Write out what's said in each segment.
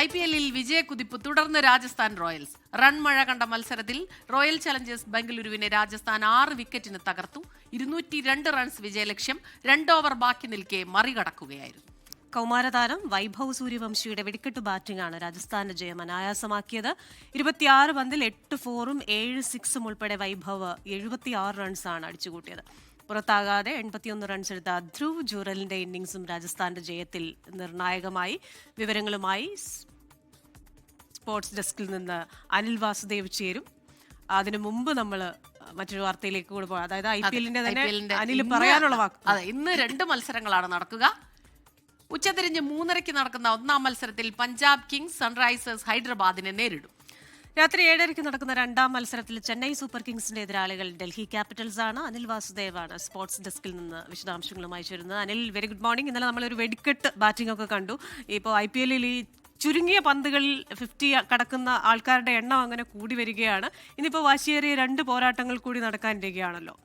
IPL-ൽ വിജയക്കുതിപ്പ് തുടർന്ന് Rajasthan Royals. Run മഴ കണ്ട മത്സരത്തിൽ റോയൽ ചലഞ്ചേഴ്സ് ബംഗളൂരുവിനെ രാജസ്ഥാൻ 6 വിക്കറ്റിന് തകർത്തു. 202 റൺസ് വിജയലക്ഷ്യം 2 ഓവർ ബാക്കി നിൽക്കെ മറികടക്കുകയായിരുന്നു. കൗമാരതാരം വൈഭവ് സൂര്യവംശിയുടെ വെടിക്കെട്ട് ബാറ്റിംഗാണ് രാജസ്ഥാന്റെ ജയം അനായാസമാക്കിയത്. 26 പന്തിൽ 8 4-ഉം 7 6-ഉം ഉൾപ്പെടെ വൈഭവ് 76 റൺസാണ് അടിച്ചുകൂട്ടിയത്. പുറത്താകാതെ 81 റൺസ് എടുത്ത ധ്രുവ് ജൂറലിന്റെ ഇന്നിംഗ്സും രാജസ്ഥാന്റെ ജയത്തിൽ നിർണായകമായി. വിവരങ്ങളുമായി സ്പോർട്സ് ഡെസ്കിൽ നിന്ന് അനിൽ വാസുദേവ് ചേരും. അതിനു മുമ്പ് നമ്മൾ മറ്റൊരു വാർത്തയിലേക്ക് കൂടെ പോകാം. അതായത് IPL-ന്റെ തന്നെ അനിൽ പറയാനുള്ള വാക്ക്. അതെ, ഇന്ന് 2 മത്സരങ്ങളാണ് നടക്കുക. ഉച്ചതിരിഞ്ഞ് 3:30 നടക്കുന്ന ഒന്നാം മത്സരത്തിൽ പഞ്ചാബ് കിങ്സ് സൺറൈസേഴ്സ് ഹൈദരാബാദിനെ നേരിടും. രാത്രി 7:30 നടക്കുന്ന രണ്ടാം മത്സരത്തിൽ ചെന്നൈ സൂപ്പർ കിങ്സിന്റെ എതിരാളികൾ ഡൽഹി ക്യാപിറ്റൽസ് ആണ്. അനിൽ വാസുദേവാണ് സ്പോർട്സ് ഡെസ്കിൽ നിന്ന് വിശദാംശങ്ങളുമായി ചേരുന്നത്. Anil, very good morning. ഇന്നലെ നമ്മളൊരു വെടിക്കെട്ട് ബാറ്റിംഗ് ഒക്കെ കണ്ടു. ഇപ്പോൾ IPL-ൽ ഈ ചുരുങ്ങിയ പന്തുകളിൽ 50 കടക്കുന്ന ആൾക്കാരുടെ എണ്ണം അങ്ങനെ കൂടി വരികയാണ്. ഇന്നിപ്പോൾ വാശിയേറിയ 2 പോരാട്ടങ്ങൾ കൂടി നടക്കാനിരിക്കുകയാണല്ലോ.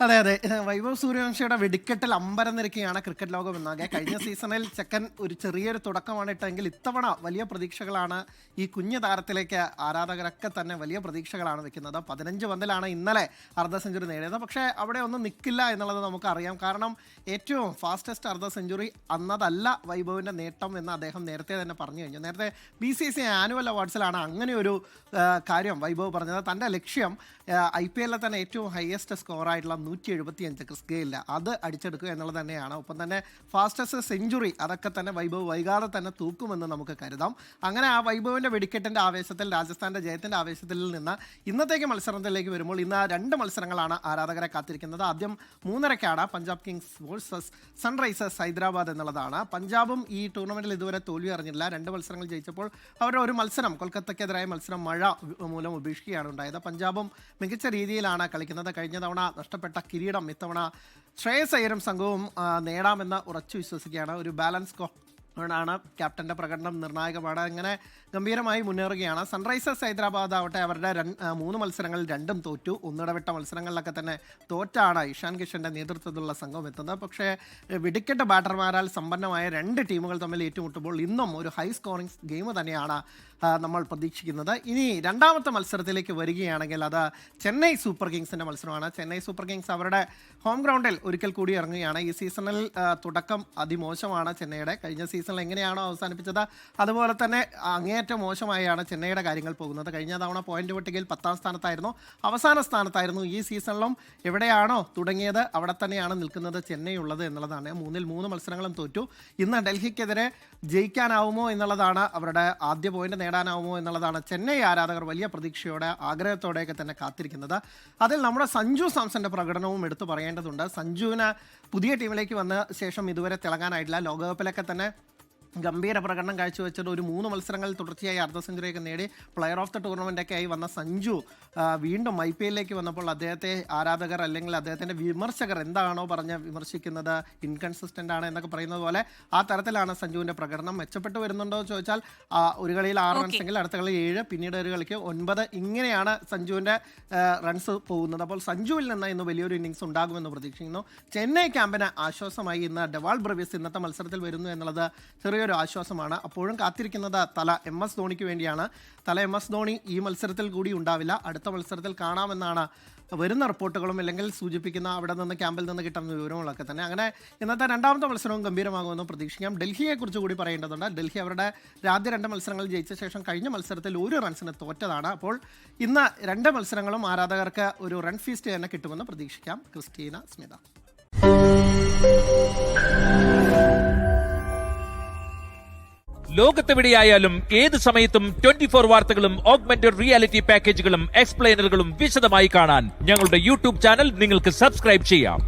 അതെ, വൈഭവ് സൂര്യവംശിയുടെ വെടിക്കെട്ടിൽ അമ്പരന്നിരിക്കുകയാണ് ക്രിക്കറ്റ് ലോകം എന്നാകെ. കഴിഞ്ഞ സീസണിൽ ചെക്കൻ ഒരു ചെറിയൊരു തുടക്കമാണ് ഇട്ടെങ്കിൽ ഇത്തവണ വലിയ പ്രതീക്ഷകളാണ് ഈ കുഞ്ഞു താരത്തിലേക്ക് ആരാധകരൊക്കെ തന്നെ വലിയ പ്രതീക്ഷകളാണ് വെക്കുന്നത്. 15 പന്തിലാണ് ഇന്നലെ അർദ്ധ സെഞ്ചുറി നേടിയത്. പക്ഷേ അവിടെ ഒന്നും നിൽക്കില്ല എന്നുള്ളത് നമുക്കറിയാം. കാരണം ഏറ്റവും ഫാസ്റ്റസ്റ്റ് അർദ്ധ സെഞ്ചുറി അന്നതല്ല വൈഭവിൻ്റെ നേട്ടം എന്ന് അദ്ദേഹം നേരത്തെ തന്നെ പറഞ്ഞു കഴിഞ്ഞു. നേരത്തെ BCCI ആനുവൽ അവാർഡ്സിലാണ് അങ്ങനെ ഒരു കാര്യം വൈഭവ് പറഞ്ഞത്. തൻ്റെ ലക്ഷ്യം IPL-ലെ തന്നെ ഏറ്റവും ഹയസ്റ്റ് സ്കോറായിട്ടുള്ള 175 ക്രിസ് ഗെയിലിൽ അത് അടിച്ചെടുക്കുക എന്നുള്ളത് തന്നെയാണ്. ഒപ്പം തന്നെ ഫാസ്റ്റസ്റ്റ് സെഞ്ചുറി അതൊക്കെ തന്നെ വൈഭവ് വൈകാതെ തന്നെ തൂക്കുമെന്ന് നമുക്ക് കരുതാം. അങ്ങനെ ആ വൈഭവിൻ്റെ വെടിക്കെട്ടിൻ്റെ ആവേശത്തിൽ, രാജസ്ഥാൻ്റെ ജയത്തിൻ്റെ ആവേശത്തിൽ നിന്ന് ഇന്നത്തേക്ക് മത്സരത്തിലേക്ക് വരുമ്പോൾ ഇന്ന് 2 മത്സരങ്ങളാണ് ആരാധകരെ കാത്തിരിക്കുന്നത്. ആദ്യം 3:30 Punjab Kings versus Sunrisers Hyderabad എന്നുള്ളതാണ്. പഞ്ചാബും ഈ ടൂർണമെൻറ്റിൽ ഇതുവരെ തോൽവി അറിഞ്ഞില്ല. 2 മത്സരങ്ങൾ ജയിച്ചപ്പോൾ അവരുടെ ഒരു മത്സരം, കൊൽക്കത്തയ്ക്കെതിരായ മത്സരം മഴ മൂലം ഉപേക്ഷിക്കുകയാണ് ഉണ്ടായത്. പഞ്ചാബും മികച്ച രീതിയിലാണ് കളിക്കുന്നത്. കഴിഞ്ഞ തവണ നഷ്ടപ്പെട്ട കിരീടം ഇത്തവണ ശ്രേയസ് അയ്യരും സംഘവും നേടാമെന്ന് ഉറച്ചു വിശ്വസിക്കുകയാണ്. ഒരു ബാലൻസ് ആണ് ക്യാപ്റ്റൻ്റെ പ്രകടനം നിർണായകമാണ്. അങ്ങനെ ഗംഭീരമായി മുന്നേറുകയാണ്. സൺറൈസേഴ്സ് ഹൈദരാബാദ് ആവട്ടെ അവരുടെ 3 മത്സരങ്ങളിൽ 2 തോറ്റു. ഒന്നിടവിട്ട മത്സരങ്ങളിലൊക്കെ തന്നെ തോറ്റാണ് ഇഷാൻ കിഷൻ്റെ നേതൃത്വത്തിലുള്ള സംഘം എത്തുന്നത്. പക്ഷേ വെടിക്കെട്ട് ബാറ്റർമാരാൽ സമ്പന്നമായ 2 ടീമുകൾ തമ്മിൽ ഏറ്റുമുട്ടുമ്പോൾ ഇന്നും ഒരു ഹൈ സ്കോറിംഗ് ഗെയിം തന്നെയാണ് നമ്മൾ പ്രതീക്ഷിക്കുന്നത്. ഇനി രണ്ടാമത്തെ മത്സരത്തിലേക്ക് വരികയാണെങ്കിൽ അത് ചെന്നൈ സൂപ്പർ കിങ്സിൻ്റെ മത്സരമാണ്. ചെന്നൈ സൂപ്പർ കിങ്സ് അവരുടെ ഹോം ഗ്രൗണ്ടിൽ ഒരിക്കൽ കൂടി ഇറങ്ങുകയാണ്. ഈ സീസണിൽ തുടക്കം അതിമോശമാണ് ചെന്നൈയുടെ. കഴിഞ്ഞ സീസണിൽ എങ്ങനെയാണോ അവസാനിപ്പിച്ചത് അതുപോലെ തന്നെ അങ്ങേയറ്റം മോശമായാണ് ചെന്നൈയുടെ കാര്യങ്ങൾ പോകുന്നത്. കഴിഞ്ഞ തവണ പോയിന്റ് പട്ടികയിൽ 10ാം സ്ഥാനത്തായിരുന്നു, അവസാന സ്ഥാനത്തായിരുന്നു. ഈ സീസണിലും എവിടെയാണോ തുടങ്ങിയത് അവിടെ തന്നെയാണ് നിൽക്കുന്നത് ചെന്നൈ ഉള്ളത് എന്നുള്ളതാണ്. 3 മത്സരങ്ങളും തോറ്റു. ഇന്ന് ഡൽഹിക്കെതിരെ ജയിക്കാനാവുമോ എന്നുള്ളതാണ്, അവരുടെ ആദ്യ പോയിന്റ് നേടാനാവുമോ എന്നുള്ളതാണ് ചെന്നൈ ആരാധകർ വലിയ പ്രതീക്ഷയോടെ ആഗ്രഹത്തോടെയൊക്കെ തന്നെ കാത്തിരിക്കുന്നത്. അതിൽ നമ്മുടെ സഞ്ജു സാംസന്റെ പ്രകടനവും എടുത്തു പറയേണ്ടതുണ്ട്. സഞ്ജുവിന് പുതിയ ടീമിലേക്ക് വന്ന ശേഷം ഇതുവരെ തിളങ്ങാനായിട്ടില്ല. ലോകകപ്പിലൊക്കെ തന്നെ ഗംഭീര പ്രകടനം കാഴ്ചവെച്ചിട്ട് ഒരു 3 മത്സരങ്ങളിൽ തുടർച്ചയായി അർദ്ധ സെഞ്ചുറിയൊക്കെ നേടി പ്ലെയർ ഓഫ് ദ ടൂർണമെൻ്റൊക്കെ ആയി വന്ന സഞ്ജു വീണ്ടും IPL-ലേക്ക് വന്നപ്പോൾ അദ്ദേഹത്തെ ആരാധകർ അല്ലെങ്കിൽ അദ്ദേഹത്തിൻ്റെ വിമർശകർ എന്താണോ പറഞ്ഞ് വിമർശിക്കുന്നത്, ഇൻകൺസിസ്റ്റൻ്റ് ആണ് എന്നൊക്കെ പറയുന്നത് പോലെ ആ തരത്തിലാണ് സഞ്ജുവിൻ്റെ പ്രകടനം. മെച്ചപ്പെട്ട് വരുന്നുണ്ടോ എന്ന് ചോദിച്ചാൽ ഒരു കളിയിൽ 6 റൺസെങ്കിൽ അടുത്ത കളി 7, പിന്നീട് ഒരു കളിക്ക് 9, ഇങ്ങനെയാണ് സഞ്ജുവിൻ്റെ റൺസ് പോകുന്നത്. അപ്പോൾ സഞ്ജുവിൽ നിന്ന് ഇന്ന് വലിയൊരു ഇന്നിങ്സ് ഉണ്ടാകുമെന്ന് പ്രതീക്ഷിക്കുന്നു. ചെന്നൈ ക്യാമ്പിന് ആശ്വാസമായി ഇന്ന് ഡെവാൾ ബ്രവീസ് ഇന്നത്തെ മത്സരത്തിൽ വരുന്നു എന്നുള്ളത് ചെറിയൊരു ആശ്വാസമാണ്. അപ്പോഴും കാത്തിരിക്കുന്നത് തല MS ധോണിക്ക് വേണ്ടിയാണ്. തല MS ധോണി ഈ മത്സരത്തിൽ കൂടി ഉണ്ടാവില്ല, അടുത്ത മത്സരത്തിൽ കാണാമെന്നാണ് വരുന്ന റിപ്പോർട്ടുകളും അല്ലെങ്കിൽ സൂചിപ്പിക്കുന്ന അവിടെ നിന്ന് ക്യാമ്പിൽ നിന്ന് കിട്ടുന്ന വിവരങ്ങളൊക്കെ തന്നെ. അങ്ങനെ ഇന്നത്തെ രണ്ടാമത്തെ മത്സരവും ഗംഭീരമാകുമെന്ന് പ്രതീക്ഷിക്കാം. ഡൽഹിയെക്കുറിച്ച് കൂടി പറയേണ്ടതുണ്ട്. ഡൽഹി അവരുടെ ആദ്യ 2 മത്സരങ്ങൾ ജയിച്ച ശേഷം കഴിഞ്ഞ മത്സരത്തിൽ 1 റൺസിന് തോറ്റതാണ്. അപ്പോൾ ഇന്ന് 2 മത്സരങ്ങളും ആരാധകർക്ക് ഒരു റൺ ഫീസ്റ്റ് തന്നെ കിട്ടുമെന്ന് പ്രതീക്ഷിക്കാം. ക്രിസ്റ്റീന, സ്മിത. ലോകത്തെവിടെയായാലും ഏത് സമയത്തും 24 വാർത്തകളും ഓഗ്മെന്റഡ് റിയാലിറ്റി പാക്കേജുകളും എക്സ്പ്ലെയിനറുകളും വിശദമായി കാണാൻ ഞങ്ങളുടെ YouTube ചാനൽ നിങ്ങൾക്ക് സബ്സ്ക്രൈബ് ചെയ്യാം.